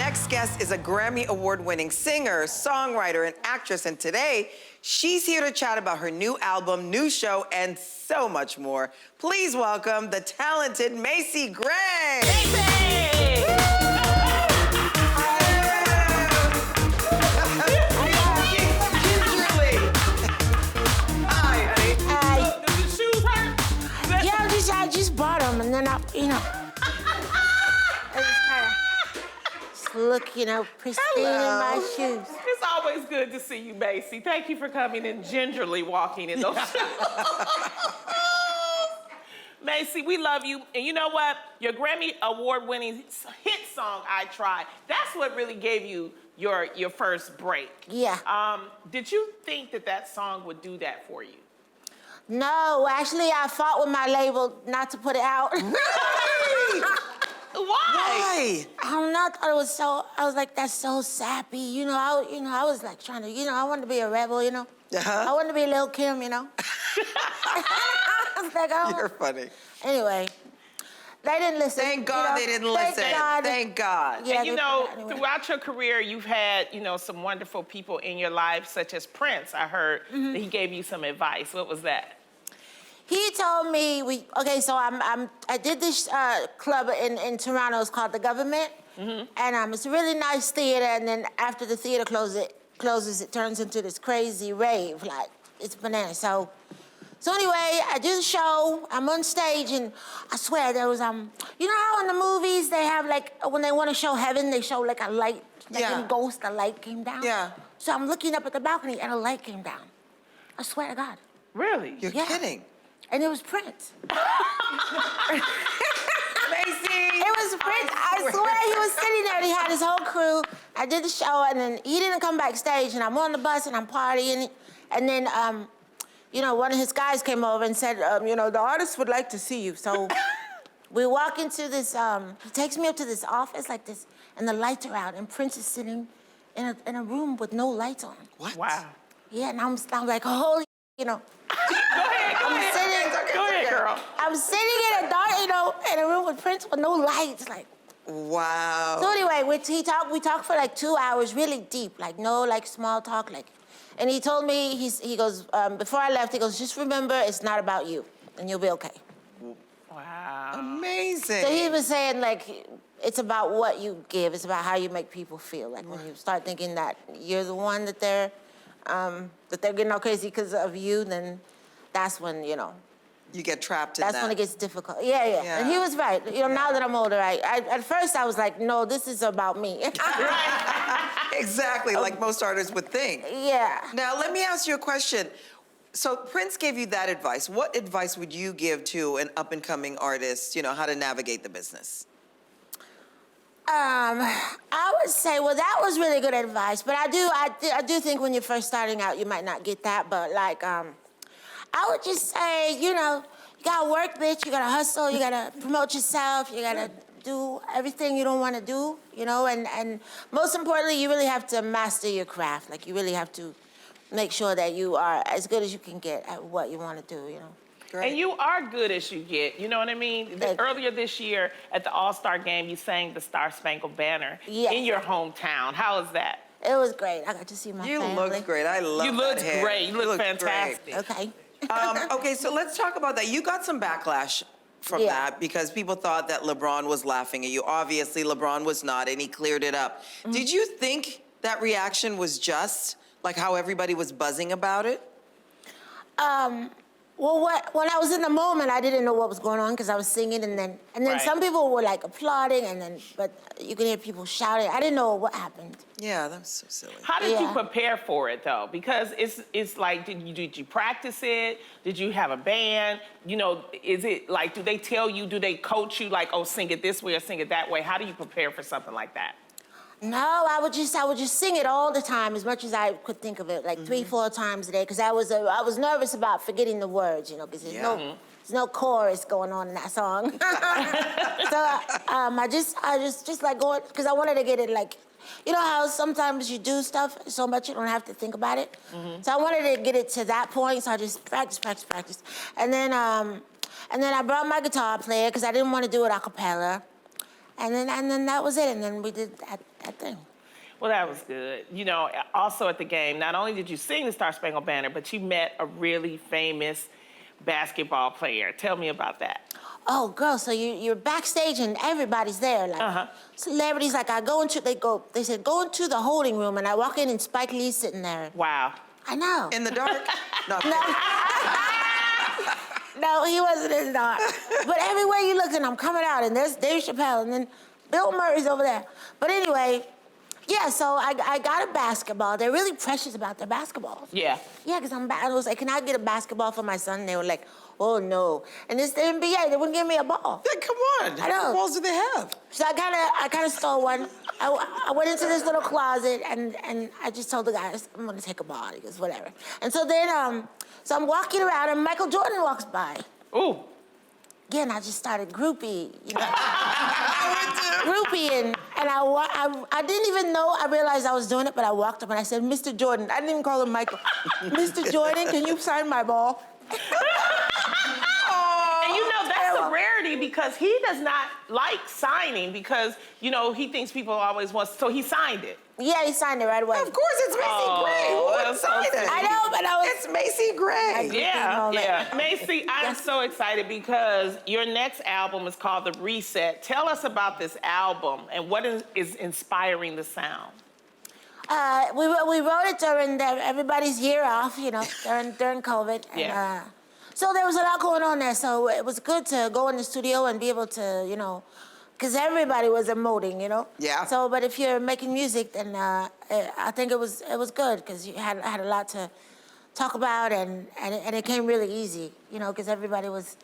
next guest is a Grammy Award-winning singer, songwriter, and actress, and today, she's here to chat about her new album, new show, and so much more. Please welcome the talented Macy Gray! Macy! Hi, honey. Hi. Does the shoes hurt? Yeah, I just bought them, and then I just kind of look, pristine in my shoes. It's always good to see you, Macy. Thank you for coming and gingerly walking in those shoes. Macy, we love you. And you know what? Your Grammy Award-winning hit song, I Tried, that's what really gave you your first break. Yeah. Did you think that song would do that for you? No, actually, I fought with my label not to put it out. Really? Why? I don't know. I was like, that's so sappy. I was like trying to, I wanted to be a rebel, I wanted to be Lil' Kim, I was like, oh. You're funny. Anyway, they didn't listen. Thank God they didn't listen. Thank God. Yeah, And anyway. throughout your career, you've had, some wonderful people in your life, such as Prince. I heard that he gave you some advice. What was that? He told me so I did this club in Toronto. It's called The Government, and it's a really nice theater. And then after the theater closes, it turns into this crazy rave, like it's bananas. So anyway, I do the show. I'm on stage, and I swear there was you know how in the movies they have like when they want to show heaven, they show like a light, like in Ghost, a light came down. Yeah. So I'm looking up at the balcony, and a light came down. I swear to God. Really? You're kidding. And it was Prince. Macy! It was Prince. I swear he was sitting there and he had his whole crew. I did the show and then he didn't come backstage and I'm on the bus and I'm partying. And then, one of his guys came over and said, the artist would like to see you. So we walk into this, he takes me up to this office like this and the lights are out and Prince is sitting in a room with no lights on. What? Wow. Yeah, and I'm like, holy, Go ahead, girl. I'm sitting in a dark, in a room with Prince with no lights, like. Wow. So anyway, we talked for like 2 hours, really deep, like no like small talk, like. And he told me, he goes, before I left, he goes, just remember, it's not about you, and you'll be okay. Wow. Amazing. So he was saying like, it's about what you give, it's about how you make people feel. Like when you start thinking that you're the one that they're getting all crazy because of you, then that's when, You get trapped in that. That's when it gets difficult. Yeah. And he was right. Now that I'm older, at first I was like, no, this is about me. Exactly, like most artists would think. Yeah. Now, let me ask you a question. So Prince gave you that advice. What advice would you give to an up-and-coming artist, how to navigate the business? I would say, well, that was really good advice. But I do think when you're first starting out, you might not get that. But like, I would just say, you gotta work, bitch. You gotta hustle. You gotta promote yourself. You gotta do everything you don't want to do, And most importantly, you really have to master your craft. Like, you really have to make sure that you are as good as you can get at what you want to do, Great. And you are good as you get, you know what I mean? Earlier this year at the All-Star Game, you sang the Star Spangled Banner in your hometown. How was that? It was great. I got to see my family. You looked great. I love You looked great. You looked fantastic. Great. Okay. Okay, so let's talk about that. You got some backlash from that because people thought that LeBron was laughing at you. Obviously, LeBron was not, and he cleared it up. Did you think that reaction was just like how everybody was buzzing about it? Well, when I was in the moment, I didn't know what was going on because I was singing, and then some people were like applauding, but you could hear people shouting. I didn't know what happened. Yeah, that was so silly. How did you prepare for it though? Because it's like, did you practice it? Did you have a band? Is it like, do they tell you? Do they coach you like, oh, sing it this way or sing it that way? How do you prepare for something like that? No, I would just sing it all the time, as much as I could think of it, like 3-4 times a day, because I was nervous about forgetting the words, because there's no chorus going on in that song. So I just like going, because I wanted to get it like, how sometimes you do stuff so much you don't have to think about it. So I wanted to get it to that point, so I just practice. And then I brought my guitar player because I didn't want to do it a cappella. And then that was it. And then we did that. that thing. Well, that was good. You know, also at the game, not only did you sing the Star Spangled Banner, but you met a really famous basketball player. Tell me about that. Oh, girl, so you're backstage and everybody's there. Like, celebrities, like, they said, go into the holding room, and I walk in and Spike Lee's sitting there. Wow. I know. In the dark? No. No, he wasn't in the dark. But everywhere you looked, and I'm coming out, and there's Dave Chappelle, and then Bill Murray's over there. But anyway, yeah, so I got a basketball. They're really precious about their basketballs. Yeah. Yeah, because I was like, can I get a basketball for my son? And they were like, oh, no. And it's the NBA. They wouldn't give me a ball. Yeah, come on. I know. How many balls do they have? So I kind of stole one. I went into this little closet, and I just told the guys, I'm going to take a ball. He goes, whatever. And so then, so I'm walking around, and Michael Jordan walks by. Ooh. Again, I just started groupie, you know. Groupie, and I didn't even know, I realized I was doing it, but I walked up and I said, Mr. Jordan. I didn't even call him Michael. Mr. Jordan, can you sign my ball? And you know, that's a rarity because he does not like signing because, you know, he thinks people always want, so he signed it. Yeah, he signed it right away. Of course, it's Macy Gray. Who would sign it? I know, but It's Macy Gray. Yeah. Macy, I'm so excited because your next album is called The Reset. Tell us about this album and what is inspiring the sound. We wrote it during everybody's year off, you know, during COVID. And, Yeah. so there was a lot going on there. So it was good to go in the studio and be able to, you know, because everybody was emoting, you know. Yeah. So, but if you're making music, then I think it was good because you had a lot to talk about, and it came really easy, you know, because everybody was,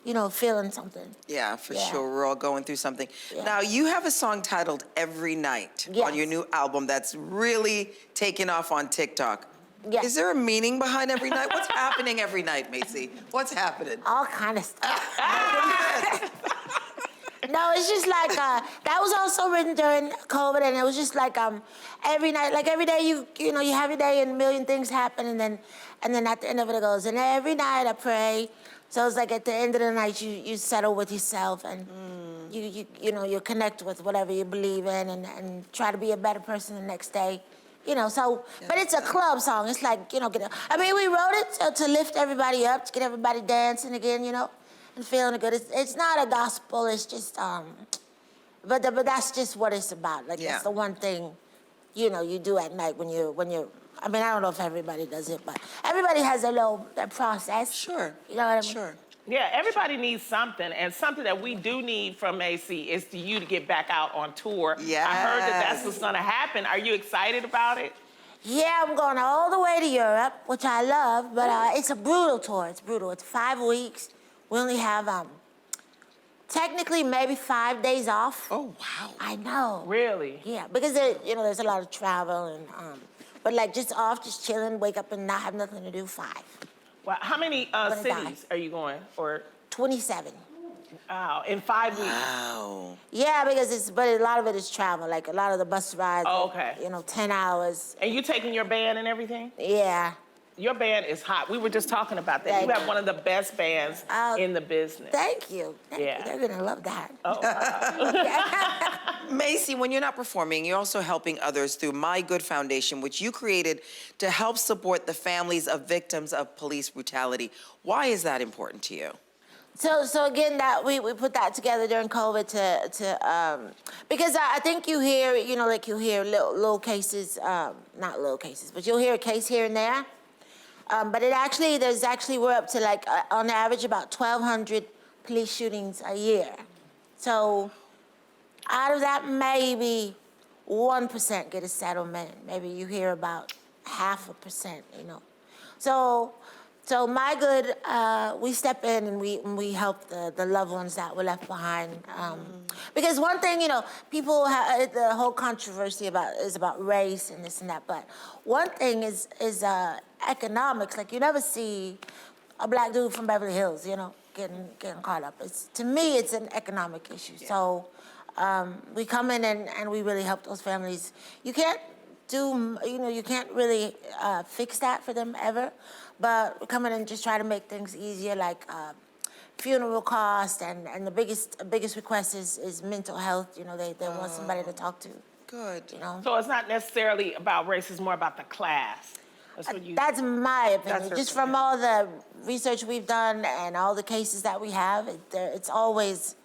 you know, feeling something. Yeah, for sure. We're all going through something. Yeah. Now, you have a song titled Every Night on your new album that's really taken off on TikTok. Yes. Is there a meaning behind every night? What's happening every night, Macy? What's happening? All kind of stuff. No, it's just like that was also written during COVID, and it was just like every night, like every day you know you have your day and a million things happen, and then at the end of it goes, and every night I pray. So it's like at the end of the night you settle with yourself, and you know you connect with whatever you believe in, and try to be a better person the next day. You know, so, but it's a club song. It's like, you know, I mean, we wrote it to lift everybody up, to get everybody dancing again, you know, and feeling good. It's not a gospel. It's just, but that's just what it's about. Like, that's the one thing, you know, you do at night when you're, I mean, I don't know if everybody does it, but everybody has their process. Sure. You know what I mean? Sure. Yeah, everybody needs something, and something that we do need from Macy is you to get back out on tour. Yes. I heard that's what's gonna happen. Are you excited about it? Yeah, I'm going all the way to Europe, which I love, but it's a brutal tour. It's brutal. It's 5 weeks. We only have, technically maybe 5 days off. Oh, wow. I know. Really? Yeah, because you know, there's a lot of travel and but like just off, just chilling, wake up and not have nothing to do. 5. Well, how many Gonna die. cities are you going? Or 27. wow, in 5 weeks? Wow. Yeah, because but a lot of it is travel. Like a lot of the bus rides. Oh, okay. You know, 10 hours. And you taking your band and everything? Yeah. Your band is hot. We were just talking about that. Thank You have you. one of the best bands in the business. Thank you. Thank Yeah. you. They're gonna love that. Oh, Macy, when you're not performing, you're also helping others through My Good Foundation, which you created to help support the families of victims of police brutality. Why is that important to you? So again, that we put that together during COVID to because I think you hear, you know, like you hear little cases, not little cases, but you'll hear a case here and there. But we're up to like, on average, about 1,200 police shootings a year. So out of that, maybe 1% get a settlement. Maybe you hear about 0.5%, you know. So My Good, we step in and we help the loved ones that were left behind. Because one thing, you know, people have, the whole controversy is about race and this and that, but one thing is economics. Like you never see a black dude from Beverly Hills, you know, getting caught up. To me, it's an economic issue. Yeah. So we come in and we really help those families. You can't you can't really fix that for them ever, but we come in and just try to make things easier, like funeral costs, and the biggest request is mental health. You know, they want somebody to talk to. Good. You know? So it's not necessarily about race, it's more about the class. That's my opinion. her Just from all the research we've done and all the cases that we have, it's always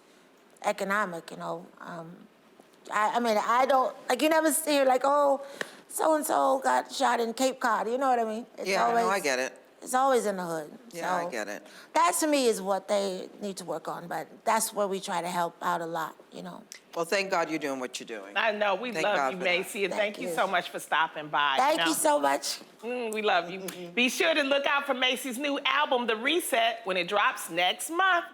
economic, you know. I mean, I don't, like, you never hear like, oh, so-and-so got shot in Cape Cod, you know what I mean? It's Yeah, always, no, I get it. It's always in the hood. Yeah, So I get it. that, to me, is what they need to work on, but that's where we try to help out a lot, you know. Well, thank God you're doing what you're doing. I know, we Thank love God you, for that. Macy, and thank you you. so much for stopping by. Thank you so much. We love you. Be sure to look out for Macy's new album, The Reset, when it drops next month.